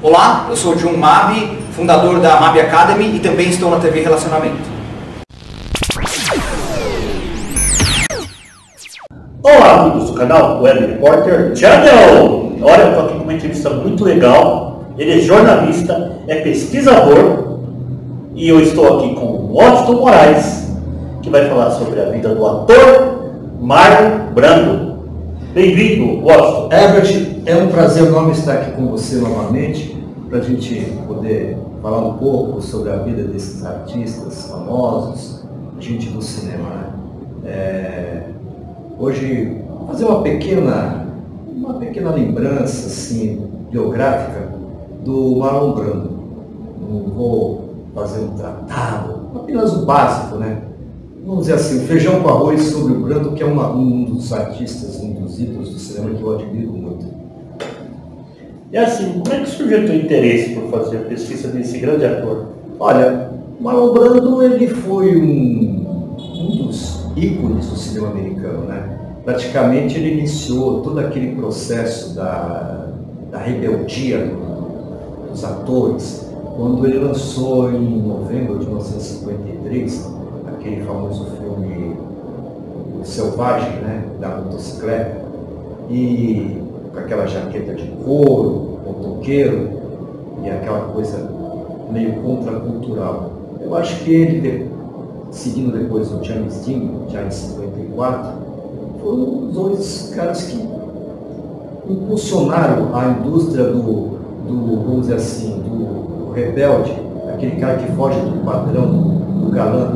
Olá, eu sou o John Mabi, fundador da Mabi Academy e também estou na TV Relacionamento. Olá, amigos do canal Web Reporter Channel! Olha, eu estou aqui com uma entrevista muito legal. Ele é jornalista, é pesquisador e eu estou aqui com o Washington Moraes, que vai falar sobre a vida do ator Marlon Brando. Bem-vindo, Washington. Herbert, é um prazer enorme estar aqui com você novamente, para a gente poder falar um pouco sobre a vida desses artistas famosos, gente do cinema, né? Hoje, vou fazer uma pequena lembrança assim, biográfica do Marlon Brando. Não vou fazer um tratado, apenas o básico, né? Vamos dizer assim, o feijão com arroz sobre o Brando, que é um dos artistas, um dos ídolos do cinema que eu admiro muito. E assim, como é que surgiu o teu interesse por fazer a pesquisa desse grande ator? Olha, Marlon Brando ele foi um dos ícones do cinema americano, né? Praticamente ele iniciou todo aquele processo da rebeldia dos atores, quando ele lançou em novembro de 1953 aquele famoso filme O Selvagem, né? Da motocicleta, e com aquela jaqueta de couro, motoqueiro, e aquela coisa meio contracultural. Eu acho que ele, seguindo depois o James Dean, já em 54, foram os dois caras que impulsionaram a indústria vamos dizer assim, do rebelde, aquele cara que foge do padrão, do galã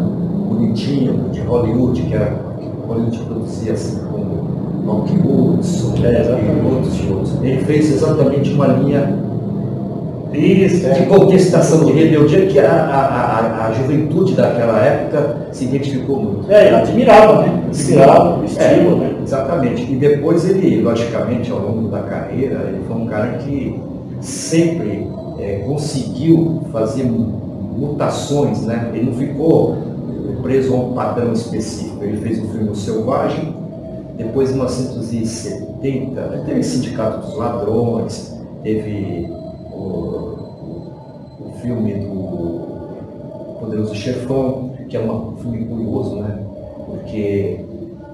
bonitinho de Hollywood, que Hollywood produzia assim como Mark Woodson e outros. Ele fez exatamente uma linha de contestação de rebeldia que a juventude daquela época se identificou muito. Admirava, né? Admirava o estilo, né? Exatamente. E depois ele, logicamente, ao longo da carreira, ele foi um cara que sempre conseguiu fazer mutações, né? Ele não ficou preso a um padrão específico. Ele fez o filme O Selvagem, depois em 1970, teve Sindicato dos Ladrões, teve o filme do Poderoso Chefão, que é um filme curioso, né? Porque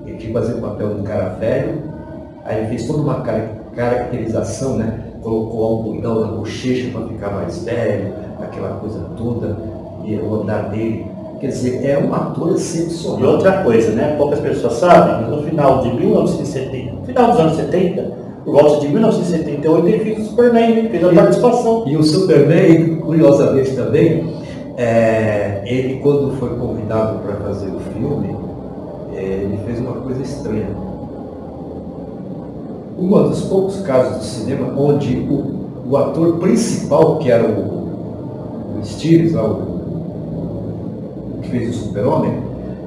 ele tinha que fazer o papel de um cara velho, aí ele fez toda uma caracterização, né? Colocou algodão na bochecha para ficar mais velho, aquela coisa toda, e o andar dele. Quer dizer, é um ator excepcional. E outra coisa, né? Poucas pessoas sabem, mas no final de 1970, no final dos anos 70, por volta de 1978, ele fez o Superman, ele fez a participação. E o Superman, curiosamente também, ele quando foi convidado para fazer o filme, ele fez uma coisa estranha. Um dos poucos casos do cinema onde o ator principal, que era o Steve, que fez o Super-Homem,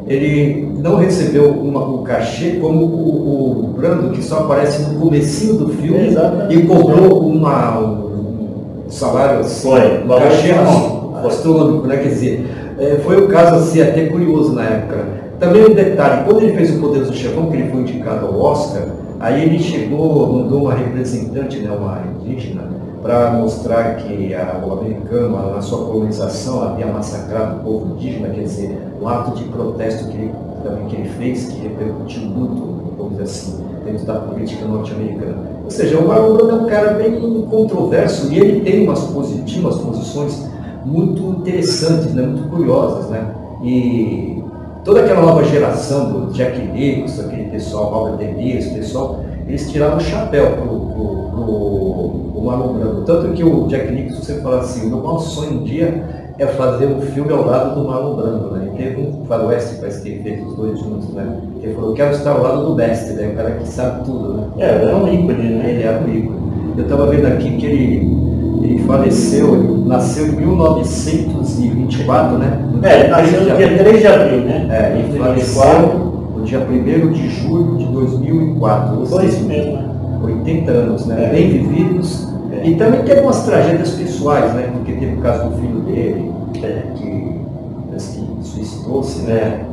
ele não recebeu um cachê como o Brando, que só aparece no comecinho do filme, e cobrou um salário assim, um cachê astronômico, né? Quer dizer, foi um caso assim, até curioso na época. Também um detalhe, quando ele fez o Poderoso Chefão, que ele foi indicado ao Oscar, aí ele mandou uma representante, né, uma indígena, para mostrar que o americano, na sua colonização, havia massacrado o povo indígena, quer dizer, um ato de protesto que ele fez, que repercutiu muito, vamos dizer assim, dentro da política norte-americana. Ou seja, o Marlon Brando é um cara bem controverso e ele tem umas posições muito interessantes, né, muito curiosas, né? E toda aquela nova geração do Jack Nicholson, aquele pessoal, Robert De Niro, esse pessoal, eles tiraram o chapéu pro Marlon Brando. Tanto que o Jack Nicholson sempre fala assim, o meu maior sonho um dia é fazer um filme ao lado do Marlon Brando, né? E teve um faroeste, parece que ele fez os dois juntos, né? Ele falou, eu quero estar ao lado do mestre, né? O cara que sabe tudo, né? Ele é um ícone, né? Ele é um ícone. Eu estava vendo aqui que ele faleceu, ele nasceu em 1924, né? Nasceu no dia 3 de abril, né? Ele faleceu no dia 1º de julho de 2004. Foi isso mesmo, né? 80 anos, né? Bem vividos. E também teve umas tragédias pessoais, né? Porque teve o caso do filho dele, que suicidou-se, né?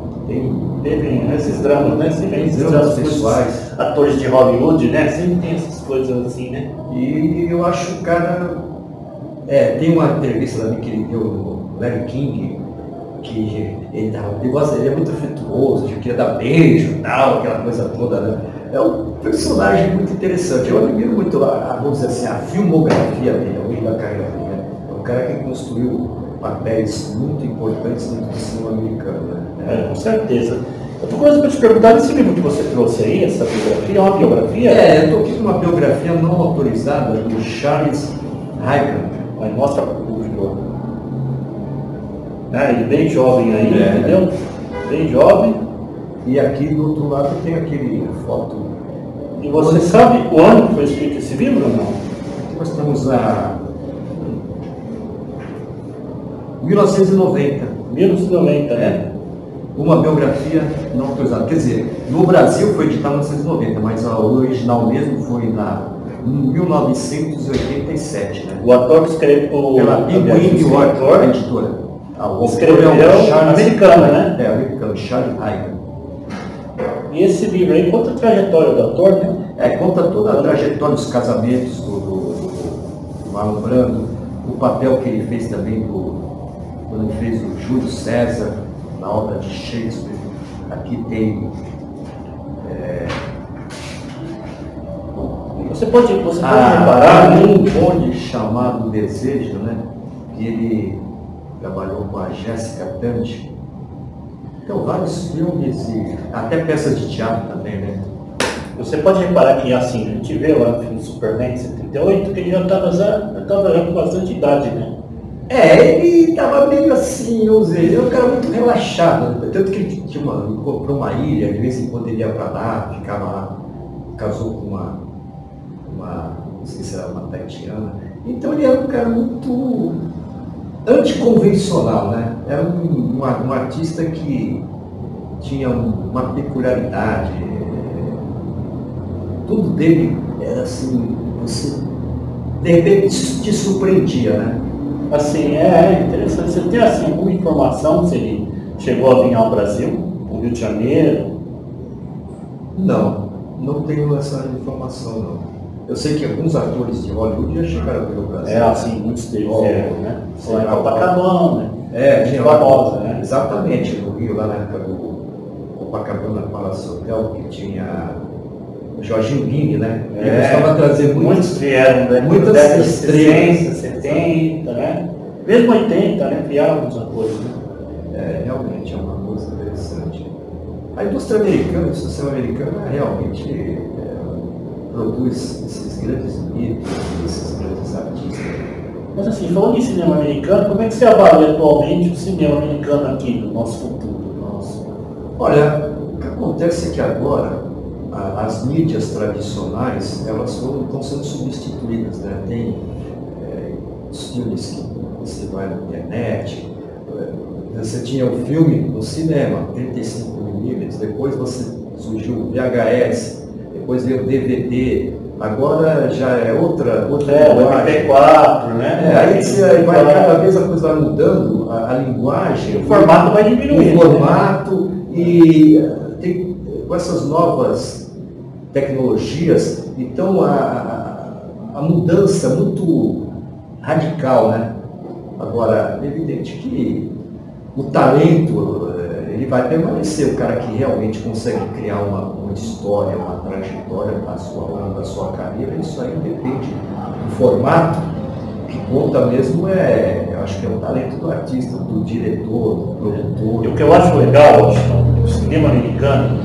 Teve esses dramas, né? Sempre esses dramas pessoais. Atores de Hollywood, né? Sempre tem essas coisas assim, né? E eu acho o cara Tem uma entrevista também que ele deu no Larry King, que ele é muito afetuoso, de querer dar beijo e tal, aquela coisa toda, né? É um personagem muito interessante. Eu admiro muito, vamos dizer assim, a filmografia dele, ao longo da carreira dele. Né? É um cara que construiu papéis muito importantes dentro do cinema americano. Né? Com certeza. Outra coisa para te perguntar, esse livro que você trouxe aí, essa biografia, é uma biografia? Eu estou aqui com uma biografia não autorizada do Charles Hygram. Mas mostra para o público. Ele bem jovem aí, entendeu? Bem jovem. E aqui do outro lado tem aquele foto. E você sabe o ano que foi escrito esse livro ou não? Nós estamos a 1990. 1990, né? Uma biografia não autorizada. Quer dizer, no Brasil foi editado em 1990, mas o original mesmo foi em 1987. Né? O ator que escreveu pela Penguin Random, a editora. O escreveu americano, né? Americano, Charles Hygram. E esse livro aí conta a trajetória do ator, né? Conta toda a trajetória dos casamentos do Marlon Brando, o papel que ele fez também quando ele fez o Júlio César na obra de Shakespeare. Aqui tem você pode reparar um bonde chamado Desejo, né? Que ele trabalhou com a Jessica Tandy. Então, vários filmes e até peças de teatro também, né? Você pode reparar que, assim, a gente vê lá no filme Superman, 78, que ele já estava já com bastante idade, né? Ele estava meio assim, ele era um cara muito relaxado, tanto que ele comprou uma ilha, de vez em quando ele ia para lá, ficava lá, casou com uma não sei se era uma taitiana. Então ele era um cara muito anticonvencional, né? Era um artista que tinha uma peculiaridade. Tudo dele era assim, você de repente te surpreendia, né? Assim, é interessante. Você tem assim, alguma informação se ele chegou a vir ao Brasil, ao Rio de Janeiro? Não tenho essa informação, não. Eu sei que alguns atores de Hollywood já chegaram pelo Brasil. Assim, muitos deles né? Foi em Copacabana, né? Tinha famosa, né? Exatamente, no Rio, lá na época do Copacabana Palace Hotel, que tinha o Jorginho Bini, né? Ele gostava de trazer muitos vieram, né? Muitas estrelas. 60, 70, né? Mesmo 80, né? Criaram alguns atores, né? Realmente é uma coisa interessante. A indústria americana, o sistema americano, realmente produz esses grandes mitos, esses grandes artistas. Mas assim, falando em cinema americano, como é que você avalia atualmente o cinema americano aqui no nosso futuro? Olha, o que acontece é que agora as mídias tradicionais, elas estão sendo substituídas, né? Tem os filmes que você vai na internet, você tinha o filme no cinema, 35mm, depois surgiu o VHS, depois veio o DVD, agora já é outra o MP4, né? Aí vai cada vez a coisa vai mudando, a linguagem, o formato vai diminuindo. O formato, e com essas novas tecnologias, então a mudança é muito radical, né? Agora, é evidente que o talento ele vai permanecer, o cara que realmente consegue criar uma história, uma trajetória da sua carreira, isso aí depende do formato. O que conta mesmo eu acho que é o talento do artista, do diretor, do produtor. E o que eu acho legal, Washington, no cinema americano,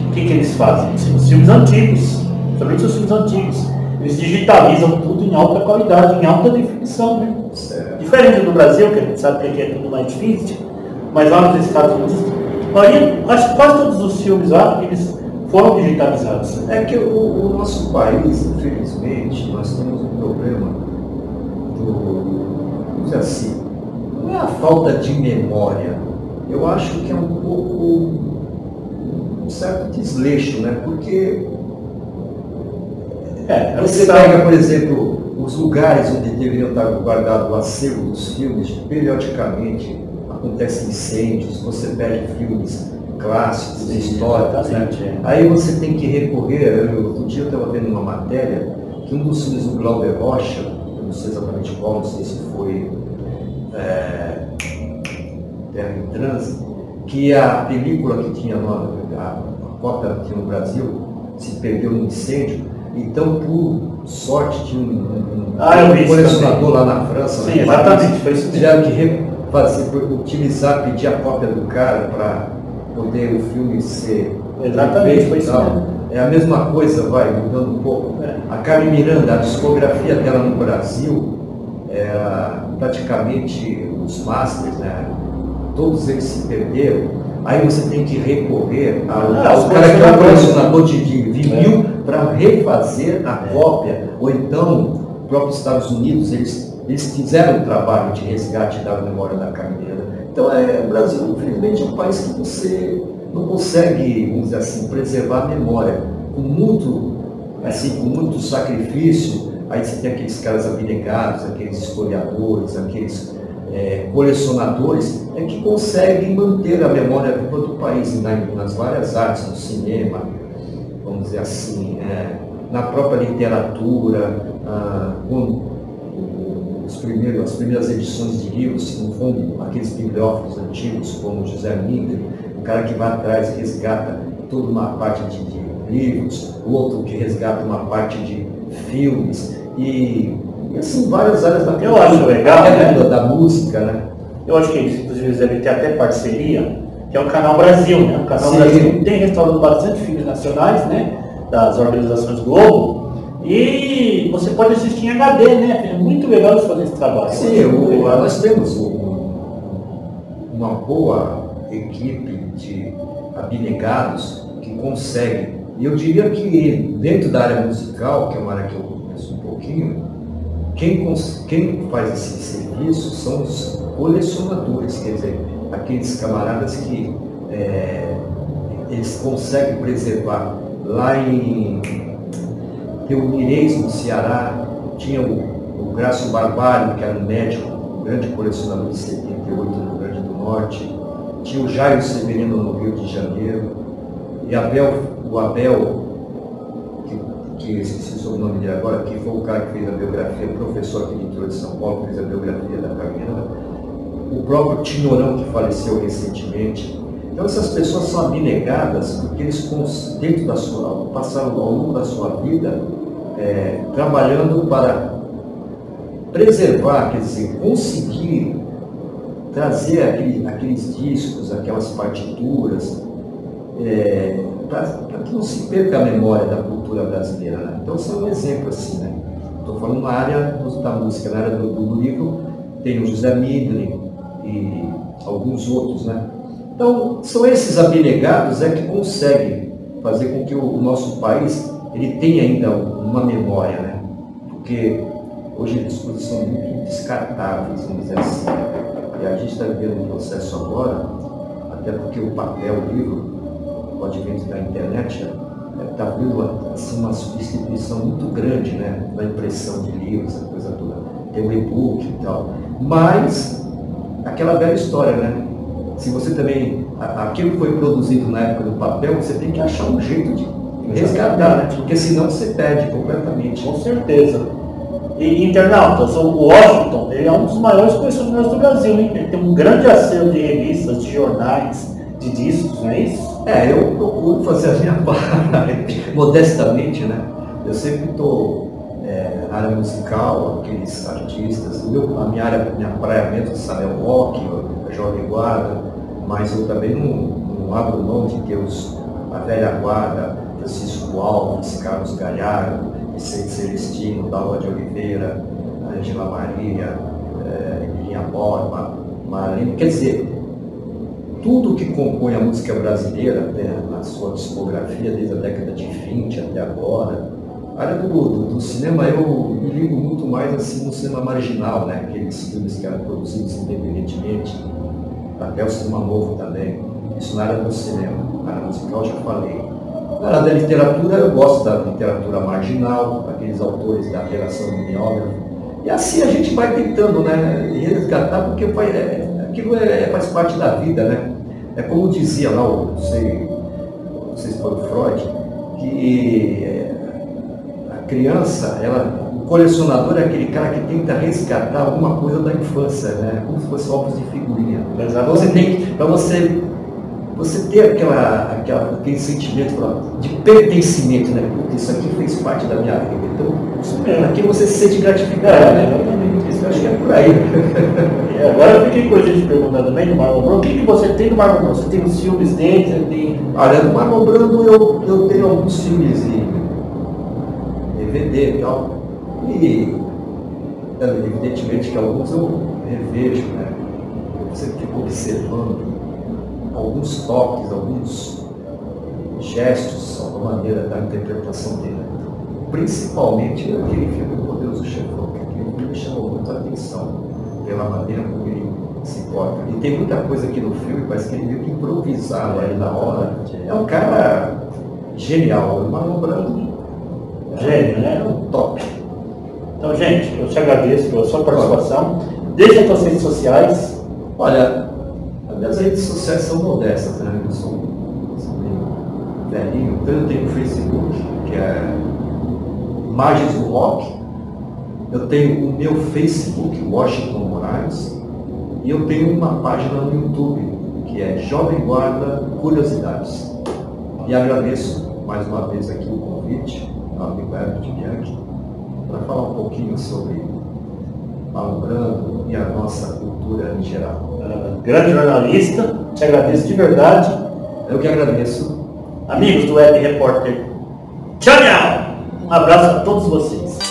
o que eles fazem? Os filmes antigos, sobretudo os filmes antigos, eles digitalizam tudo em alta qualidade, em alta definição, né? Certo. Diferente do Brasil, que a gente sabe que é tudo mais difícil, mas lá nos Estados Unidos, acho que quase todos os filmes lá, eles foram digitalizados. É que o nosso país, infelizmente, nós temos um problema vamos dizer assim, não é a falta de memória, eu acho que é um pouco um certo desleixo, né? Porque você pega, por exemplo, os lugares onde deveriam estar guardados o acervo dos filmes, periodicamente acontecem incêndios, você perde filmes clássicos, históricos, né? Aí você tem que recorrer, outro dia eu estava vendo uma matéria que um dos filmes do Glauber Rocha, não sei exatamente qual, não sei se foi Terra em Trânsito, que a película que tinha, a cópia que tinha no Brasil, se perdeu no incêndio. Então, por sorte, tinha um colecionador lá na França. Sim, exatamente, foi isso. Tiveram que utilizar, pedir a cópia do cara para poder o filme ser. Exatamente, foi isso mesmo. É a mesma coisa, vai mudando um pouco. A Carmen Miranda, a discografia dela no Brasil, era praticamente os masters, né? Todos eles se perderam. Aí você tem que recorrer ao cara que é o colecionador de vinil para refazer a cópia. Ou então, os próprios Estados Unidos, eles fizeram o trabalho de resgate da memória da Carmen Miranda. Então, o Brasil, infelizmente, é um país que você não consegue, vamos dizer assim, preservar a memória. Com muito sacrifício, aí você tem aqueles caras abnegados, aqueles historiadores, aqueles colecionadores, que conseguem manter a memória viva do país, nas várias artes, no cinema, vamos dizer assim, na própria literatura, as primeiras edições de livros, se não foram aqueles bibliófilos antigos, como José Mingre, o cara que vai atrás e resgata toda uma parte de livros, o outro que resgata uma parte de filmes, e assim, várias áreas da Eu acho legal, né? da música, né? Eu acho que eles, inclusive, eles devem ter até parceria, que é o Canal Brasil, né? O Canal Sim. Brasil tem restaurado bastante filmes nacionais, né? Das organizações Globo, e você pode assistir em HD, né? É muito legal eles fazerem esse trabalho. Sim, nós temos uma boa equipe de abnegados que consegue. E eu diria que dentro da área musical, que é uma área que eu conheço um pouquinho, quem faz esse serviço são os colecionadores, quer dizer, aqueles camaradas que eles conseguem preservar. Lá em Reunirês, no Ceará, tinha o Grácio Barbalho, que era um médico, um grande colecionador de 78 no Rio Grande do Norte, tinha o Jairo Severino no Rio de Janeiro, e o Abel, que esqueci o sobrenome dele agora, que foi o cara que fez a biografia, o professor aqui de interior de São Paulo, que fez a biografia da Carmen, o próprio Tinhorão, que faleceu recentemente. Então essas pessoas são abnegadas porque eles, dentro da sua, passaram ao longo da sua vida trabalhando para preservar, quer dizer, conseguir trazer aqueles discos, aquelas partituras, para que não se perca a memória da cultura brasileira, né? Então, isso é um exemplo assim, né? Estou falando na área da música, na área do livro, tem o José Midley e alguns outros, né? Então, são esses abnegados que conseguem fazer com que o nosso país ele tenha ainda uma memória, né? Porque hoje as coisas são muito descartáveis, vamos dizer assim. E a gente está vivendo um processo agora, até porque o papel, o livro, o advento da internet, está vindo assim, uma substituição muito grande, né, na impressão de livros, essa coisa toda. Tem o e-book e tal. Mas, aquela velha história, né? Se você também, aquilo que foi produzido na época do papel, você tem que achar um jeito de resgatar, né? Porque senão você perde completamente. Com certeza. E internautas, o Washington, ele é um dos maiores colecionadores do Brasil, hein? Ele tem um grande acervo de revistas, de jornais, de discos, não é isso? Eu procuro fazer a minha parte, modestamente, né? Eu sempre estou na área musical, aqueles artistas, a minha praia mesmo, sabe, é o rock, a Jovem Guarda, mas eu também não abro mão de ter a velha guarda, Francisco Alves, Carlos Galhardo, Vicente Celestino, Dalva de Oliveira, Angela Maria, Elinha Borba, Marlene, quer dizer, tudo que compõe a música brasileira, né, na sua discografia, desde a década de 20 até agora. A área do cinema, eu me ligo muito mais assim no cinema marginal, né, aqueles filmes que eram produzidos independentemente, até o cinema novo também. Isso na área do cinema. Na área musical já falei. Na área da literatura, eu gosto da literatura marginal, aqueles autores da geração mimeógrafa. E assim a gente vai tentando, né, resgatar, porque aquilo faz parte da vida, né? É como dizia lá, não sei se foi o Freud, que a criança, colecionador é aquele cara que tenta resgatar alguma coisa da infância, né? Como se fosse ovos de figurinha. Então você tem que, para você ter aquele sentimento de pertencimento, né? Isso aqui fez parte da minha vida. Então, aqui você se sente gratificado, né? Isso eu acho que é por aí. Agora eu fiquei com a gente perguntando também do Marlon Brando. O que você tem do Marlon Brando? Você tem os filmes dele? Você tem... Olha, do Marlon Brando eu tenho alguns filmes em DVD e tal. E evidentemente que alguns eu revejo, né? Você fica observando alguns toques, alguns gestos, alguma maneira da interpretação dele. Principalmente aquele filme O Poderoso Chefão, que aquele filme me chamou muito a atenção pela maneira como ele se porta. E tem muita coisa aqui no filme, parece que ele meio que improvisava ali na hora. É um cara genial, o Marlon Brando. Gênio, né? É um top. Então, gente, eu te agradeço pela sua participação. Deixe as suas redes sociais. Olha, as minhas redes sociais são modestas, né? Eu sou bem velhinho. Então eu tenho o Facebook, que é Imagens do Rock. Eu tenho o meu Facebook, Washington Moraes. E eu tenho uma página no YouTube, que é Jovem Guarda Curiosidades. E agradeço mais uma vez aqui o convite ao amigo Herbert Bianchi para falar um pouquinho sobre Marlon Brando e a nossa cultura em geral. Grande jornalista, te agradeço de verdade. Eu que agradeço. Amigos do Web Repórter, tchau, tchau! Um abraço a todos vocês.